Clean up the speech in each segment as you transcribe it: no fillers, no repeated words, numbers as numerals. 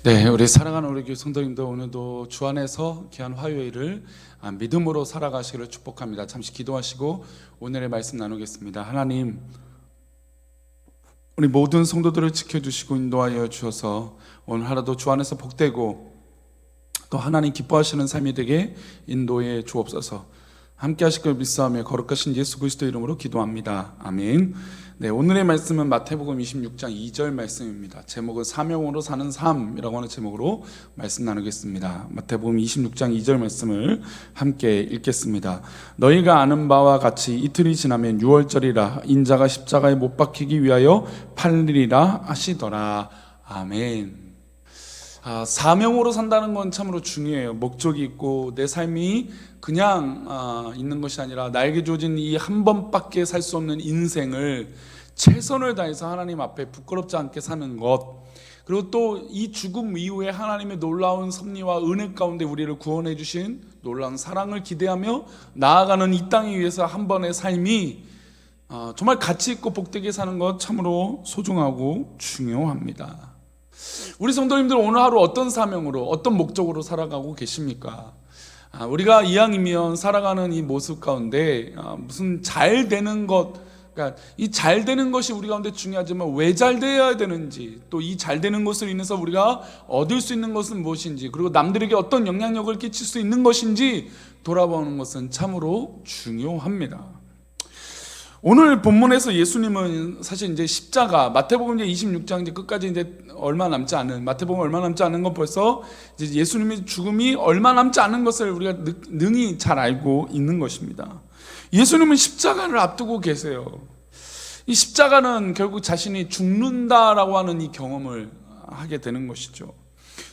네, 우리 사랑하는 우리 교회 성도님들, 오늘도 주 안에서 귀한 화요일을 믿음으로 살아가시기를 축복합니다. 잠시 기도하시고 오늘의 말씀 나누겠습니다. 하나님, 우리 모든 성도들을 지켜주시고 인도하여 주셔서 오늘 하루도 주 안에서 복되고 또 하나님 기뻐하시는 삶이 되게 인도해 주옵소서. 함께 하실 걸 믿사오며 거룩하신 예수 그리스도 이름으로 기도합니다. 아멘. 네, 오늘의 말씀은 마태복음 26장 2절 말씀입니다. 제목은 사명으로 사는 삶이라고 하는 제목으로 말씀 나누겠습니다. 마태복음 26장 2절 말씀을 함께 읽겠습니다. 너희가 아는 바와 같이 이틀이 지나면 유월절이라 인자가 십자가에 못 박히기 위하여 팔리리라 하시더라. 아멘. 사명으로 산다는 건 참으로 중요해요. 목적이 있고 내 삶이 그냥 있는 것이 아니라 나에게 주어진 이 한 번밖에 살 수 없는 인생을 최선을 다해서 하나님 앞에 부끄럽지 않게 사는 것, 그리고 또 이 죽음 이후에 하나님의 놀라운 섭리와 은혜 가운데 우리를 구원해 주신 놀라운 사랑을 기대하며 나아가는 이 땅에 위해서 한 번의 삶이 정말 가치 있고 복되게 사는 것 참으로 소중하고 중요합니다. 우리 성도님들, 오늘 하루 어떤 사명으로, 어떤 목적으로 살아가고 계십니까? 우리가 이왕이면 살아가는 이 모습 가운데 무슨 잘 되는 것, 그러니까 이 잘 되는 것이 우리 가운데 중요하지만 왜 잘 되어야 되는지, 또 이 잘 되는 것으로 인해서 우리가 얻을 수 있는 것은 무엇인지, 그리고 남들에게 어떤 영향력을 끼칠 수 있는 것인지 돌아보는 것은 참으로 중요합니다. 오늘 본문에서 예수님은 사실 이제 십자가, 마태복음 이제 26장 이제 끝까지 이제 얼마 남지 않은, 마태복음 얼마 남지 않은 건 벌써 이제 예수님의 죽음이 얼마 남지 않은 것을 우리가 능히 잘 알고 있는 것입니다. 예수님은 십자가를 앞두고 계세요. 이 십자가는 결국 자신이 죽는다라고 하는 이 경험을 하게 되는 것이죠.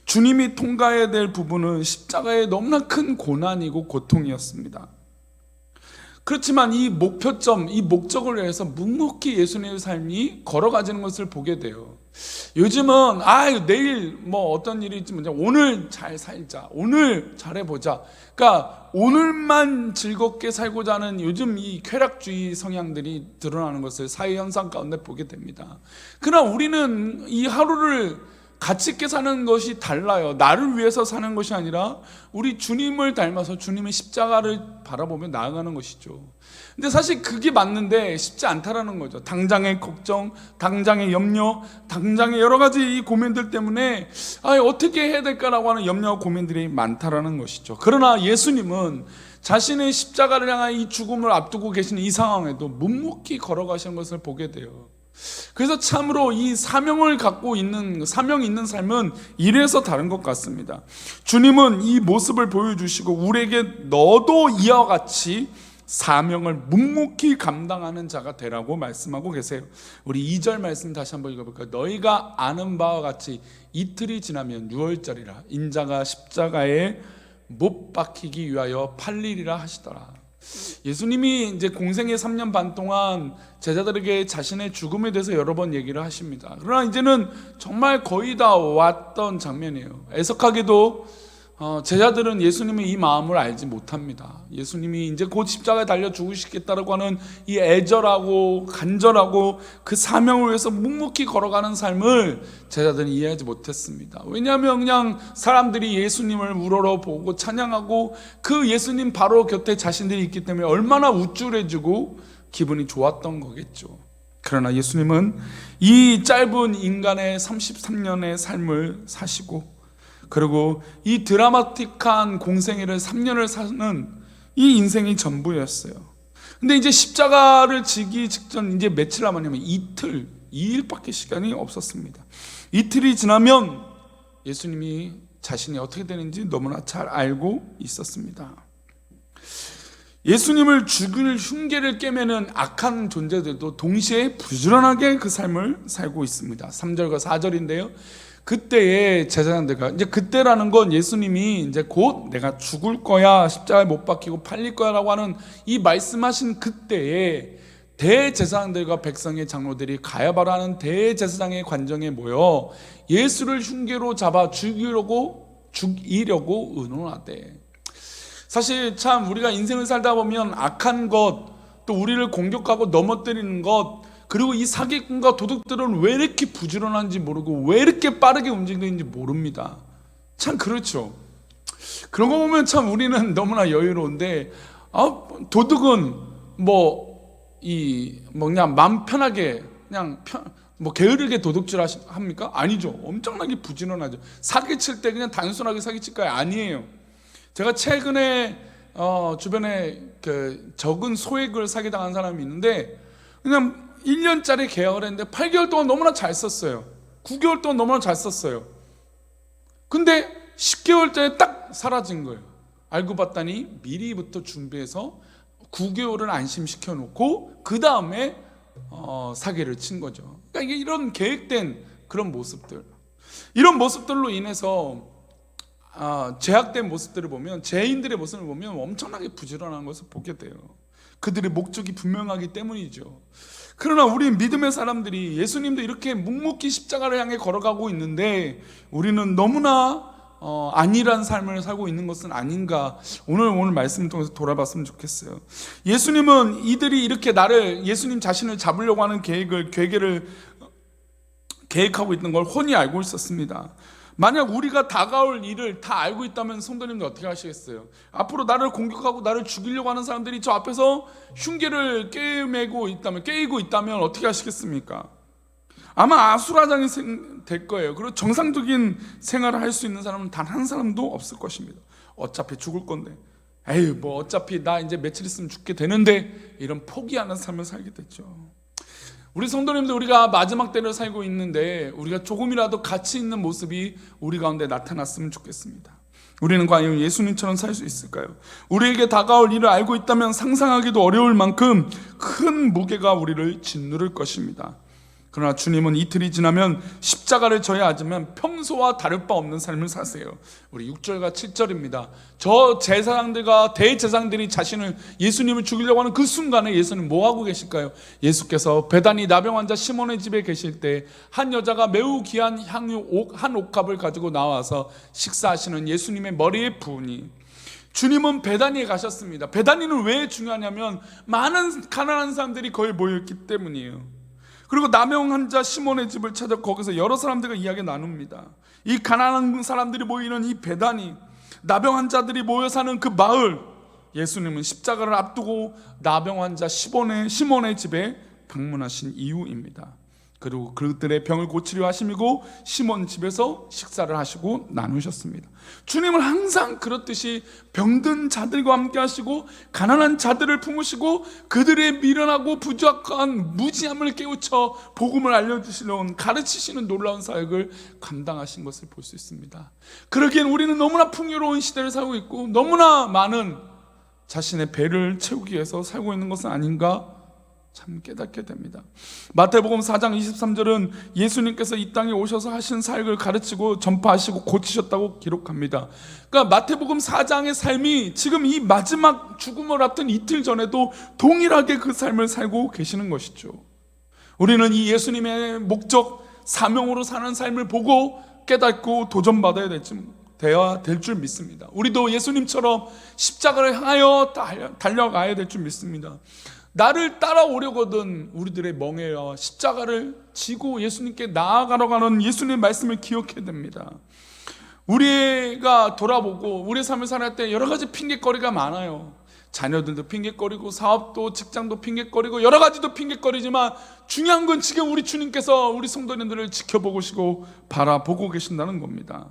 주님이 통과해야 될 부분은 십자가의 너무나 큰 고난이고 고통이었습니다. 그렇지만 이 목표점, 이 목적을 위해서 묵묵히 예수님의 삶이 걸어가지는 것을 보게 돼요. 요즘은 내일 뭐 어떤 일이 있지만 오늘 잘 살자, 오늘 잘해보자, 그러니까 오늘만 즐겁게 살고자 하는 요즘 이 쾌락주의 성향들이 드러나는 것을 사회 현상 가운데 보게 됩니다. 그러나 우리는 이 하루를 가치 있게 사는 것이 달라요. 나를 위해서 사는 것이 아니라 우리 주님을 닮아서 주님의 십자가를 바라보며 나아가는 것이죠. 근데 사실 그게 맞는데 쉽지 않다라는 거죠. 당장의 걱정, 당장의 염려, 당장의 여러 가지 이 고민들 때문에 어떻게 해야 될까라고 하는 염려와 고민들이 많다라는 것이죠. 그러나 예수님은 자신의 십자가를 향한 이 죽음을 앞두고 계시는 이 상황에도 묵묵히 걸어가시는 것을 보게 돼요. 그래서 참으로 이 사명을 갖고 있는, 사명 있는 삶은 이래서 다른 것 같습니다. 주님은 이 모습을 보여주시고 우리에게 너도 이와 같이 사명을 묵묵히 감당하는 자가 되라고 말씀하고 계세요. 우리 2절 말씀 다시 한번 읽어볼까요? 너희가 아는 바와 같이 이틀이 지나면 유월절이라 인자가 십자가에 못 박히기 위하여 팔리리라 하시더라. 예수님이 이제 공생의 3년 반 동안 제자들에게 자신의 죽음에 대해서 여러 번 얘기를 하십니다. 그러나 이제는 정말 거의 다 왔던 장면이에요. 애석하게도 제자들은 예수님의 이 마음을 알지 못합니다. 예수님이 이제 곧 십자가에 달려 죽으시겠다라고 하는 이 애절하고 간절하고 그 사명을 위해서 묵묵히 걸어가는 삶을 제자들은 이해하지 못했습니다. 왜냐하면 그냥 사람들이 예수님을 우러러보고 찬양하고 그 예수님 바로 곁에 자신들이 있기 때문에 얼마나 우쭐해지고 기분이 좋았던 거겠죠. 그러나 예수님은 이 짧은 인간의 33년의 삶을 사시고, 그리고 이 드라마틱한 공생애를 3년을 사는 이 인생이 전부였어요. 근데 이제 십자가를 지기 직전 이제 며칠 남았냐면 이틀, 2일밖에 시간이 없었습니다. 이틀이 지나면 예수님이 자신이 어떻게 되는지 너무나 잘 알고 있었습니다. 예수님을 죽일 흉계를 깨매는 악한 존재들도 동시에 부지런하게 그 삶을 살고 있습니다. 3절과 4절인데요. 그때의 제자들과, 이제 그때라는 건 예수님이 이제 곧 내가 죽을 거야, 십자가에 못 박히고 팔릴 거야라고 하는 이 말씀하신 그때에 대제사장들과 백성의 장로들이 가야바라는 대제사장의 관정에 모여 예수를 흉계로 잡아 죽이려고 의논하되, 사실 참 우리가 인생을 살다 보면 악한 것, 또 우리를 공격하고 넘어뜨리는 것, 그리고 이 사기꾼과 도둑들은 왜 이렇게 부지런한지 모르고 왜 이렇게 빠르게 움직이는지 모릅니다. 참 그렇죠. 그런 거 보면 참 우리는 너무나 여유로운데, 도둑은 그냥 마음 편하게 그냥 게으르게 도둑질 합니까? 아니죠. 엄청나게 부지런하죠. 사기칠 때 그냥 단순하게 사기칠까요? 아니에요. 제가 최근에 주변에 적은 소액을 사기당한 사람이 있는데, 그냥 1년짜리 계약을 했는데 8개월 동안 너무나 잘 썼어요. 9개월 동안 너무나 잘 썼어요. 근데 10개월 전에 딱 사라진 거예요. 알고 봤더니 미리부터 준비해서 9개월을 안심시켜 놓고 그 다음에 사기를 친 거죠. 그러니까 이게 이런 계획된 그런 모습들, 이런 모습들로 인해서 제약된 모습들을 보면, 죄인들의 모습을 보면 엄청나게 부지런한 것을 보게 돼요. 그들의 목적이 분명하기 때문이죠. 그러나 우리 믿음의 사람들이 예수님도 이렇게 묵묵히 십자가를 향해 걸어가고 있는데 우리는 너무나 안일한 삶을 살고 있는 것은 아닌가, 오늘 말씀을 통해서 돌아봤으면 좋겠어요. 예수님은 이들이 이렇게 예수님 자신을 잡으려고 하는 계획을 계획하고 있는 걸 훤히 알고 있었습니다. 만약 우리가 다가올 일을 다 알고 있다면 성도님들 어떻게 하시겠어요? 앞으로 나를 공격하고 나를 죽이려고 하는 사람들이 저 앞에서 흉계를 깨이고 있다면 어떻게 하시겠습니까? 아마 아수라장이 될 거예요. 그리고 정상적인 생활을 할 수 있는 사람은 단 한 사람도 없을 것입니다. 어차피 죽을 건데, 어차피 나 이제 며칠 있으면 죽게 되는데, 이런 포기하는 삶을 살게 됐죠. 우리 성도님들, 우리가 마지막 때를 살고 있는데 우리가 조금이라도 가치 있는 모습이 우리 가운데 나타났으면 좋겠습니다. 우리는 과연 예수님처럼 살 수 있을까요? 우리에게 다가올 일을 알고 있다면 상상하기도 어려울 만큼 큰 무게가 우리를 짓누를 것입니다. 그러나 주님은 이틀이 지나면 십자가를 져야 하지만 평소와 다를 바 없는 삶을 사세요. 우리 6절과 7절입니다. 저 제사장들과 대제사장들이 예수님을 죽이려고 하는 그 순간에 예수님 뭐 하고 계실까요? 예수께서 베다니 나병 환자 시몬의 집에 계실 때 한 여자가 매우 귀한 향유 한 옥합을 가지고 나와서 식사하시는 예수님의 머리에 부으니, 주님은 베다니에 가셨습니다. 베다니는 왜 중요하냐면 많은 가난한 사람들이 거기 모였기 때문이에요. 그리고 나병 환자 시몬의 집을 찾아 거기서 여러 사람들과 이야기 나눕니다. 이 가난한 사람들이 모이는 이 베다니, 나병 환자들이 모여 사는 그 마을, 예수님은 십자가를 앞두고 나병 환자 시몬의 집에 방문하신 이유입니다. 그리고 그들의 병을 고치려 하심이고 시몬 집에서 식사를 하시고 나누셨습니다. 주님은 항상 그렇듯이 병든 자들과 함께 하시고 가난한 자들을 품으시고 그들의 미련하고 부족한 무지함을 깨우쳐 복음을 알려주시려는, 가르치시는 놀라운 사역을 감당하신 것을 볼 수 있습니다. 그러기엔 우리는 너무나 풍요로운 시대를 살고 있고 너무나 많은 자신의 배를 채우기 위해서 살고 있는 것은 아닌가 참 깨닫게 됩니다. 마태복음 4장 23절은 예수님께서 이 땅에 오셔서 하신 사역을 가르치고 전파하시고 고치셨다고 기록합니다. 그러니까 마태복음 4장의 삶이 지금 이 마지막 죽음을 앞둔 이틀 전에도 동일하게 그 삶을 살고 계시는 것이죠. 우리는 이 예수님의 목적, 사명으로 사는 삶을 보고 깨닫고 도전받아야 될 줄 믿습니다. 우리도 예수님처럼 십자가를 향하여 달려가야 될 줄 믿습니다. 나를 따라오려거든 우리들의 멍에와 십자가를 지고 예수님께 나아가러 가는 예수님의 말씀을 기억해야 됩니다. 우리가 돌아보고 우리 삶을 살아갈 때 여러 가지 핑계거리가 많아요. 자녀들도 핑계거리고 사업도 직장도 핑계거리고 여러 가지도 핑계거리지만 중요한 건 지금 우리 주님께서 우리 성도님들을 지켜보시고 바라보고 계신다는 겁니다.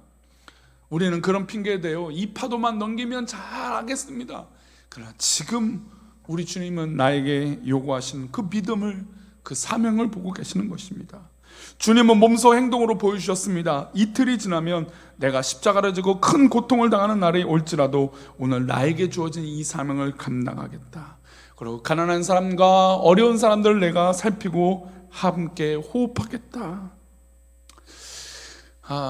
우리는 그런 핑계에 대해 이 파도만 넘기면 잘하겠습니다. 그러나 지금 우리 주님은 나에게 요구하시는 그 믿음을, 그 사명을 보고 계시는 것입니다. 주님은 몸소 행동으로 보여주셨습니다. 이틀이 지나면 내가 십자가를 지고 큰 고통을 당하는 날이 올지라도 오늘 나에게 주어진 이 사명을 감당하겠다. 그리고 가난한 사람과 어려운 사람들을 내가 살피고 함께 호흡하겠다.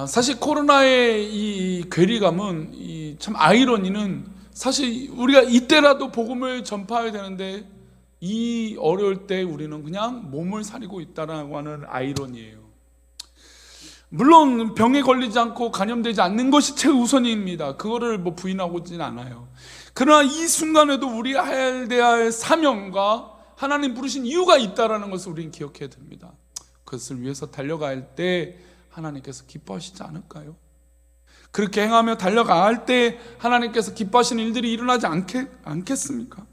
사실 코로나의 이 괴리감은, 참 아이러니는 사실 우리가 이때라도 복음을 전파해야 되는데 이 어려울 때 우리는 그냥 몸을 사리고 있다라고 하는 아이러니예요. 물론 병에 걸리지 않고 감염되지 않는 것이 최우선입니다. 그거를 부인하고는 않아요. 그러나 이 순간에도 우리 해야 할 사명과 하나님 부르신 이유가 있다라는 것을 우리는 기억해야 됩니다. 그것을 위해서 달려갈 때 하나님께서 기뻐하시지 않을까요? 그렇게 행하며 달려갈 때 하나님께서 기뻐하시는 일들이 일어나지 않겠습니까?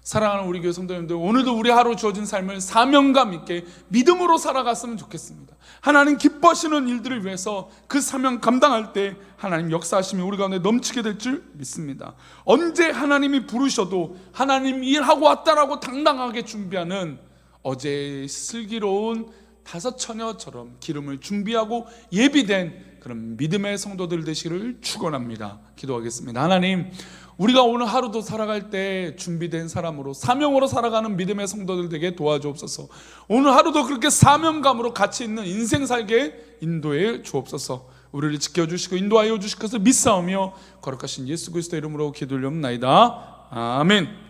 사랑하는 우리 교회 성도님들, 오늘도 우리 하루 주어진 삶을 사명감 있게 믿음으로 살아갔으면 좋겠습니다. 하나님 기뻐하시는 일들을 위해서 그 사명 감당할 때 하나님 역사하심이 우리 가운데 넘치게 될 줄 믿습니다. 언제 하나님이 부르셔도 하나님 일하고 왔다라고 당당하게 준비하는 어제 슬기로운 5 처녀처럼 기름을 준비하고 예비된 그런 믿음의 성도들 되시기를 축원합니다. 기도하겠습니다. 하나님, 우리가 오늘 하루도 살아갈 때 준비된 사람으로 사명으로 살아가는 믿음의 성도들 되게 도와주옵소서. 오늘 하루도 그렇게 사명감으로 가치 있는 인생 살게 인도해 주옵소서. 우리를 지켜주시고 인도하여 주실 것을 믿사오며 거룩하신 예수 그리스도 이름으로 기도 올리옵나이다. 아멘.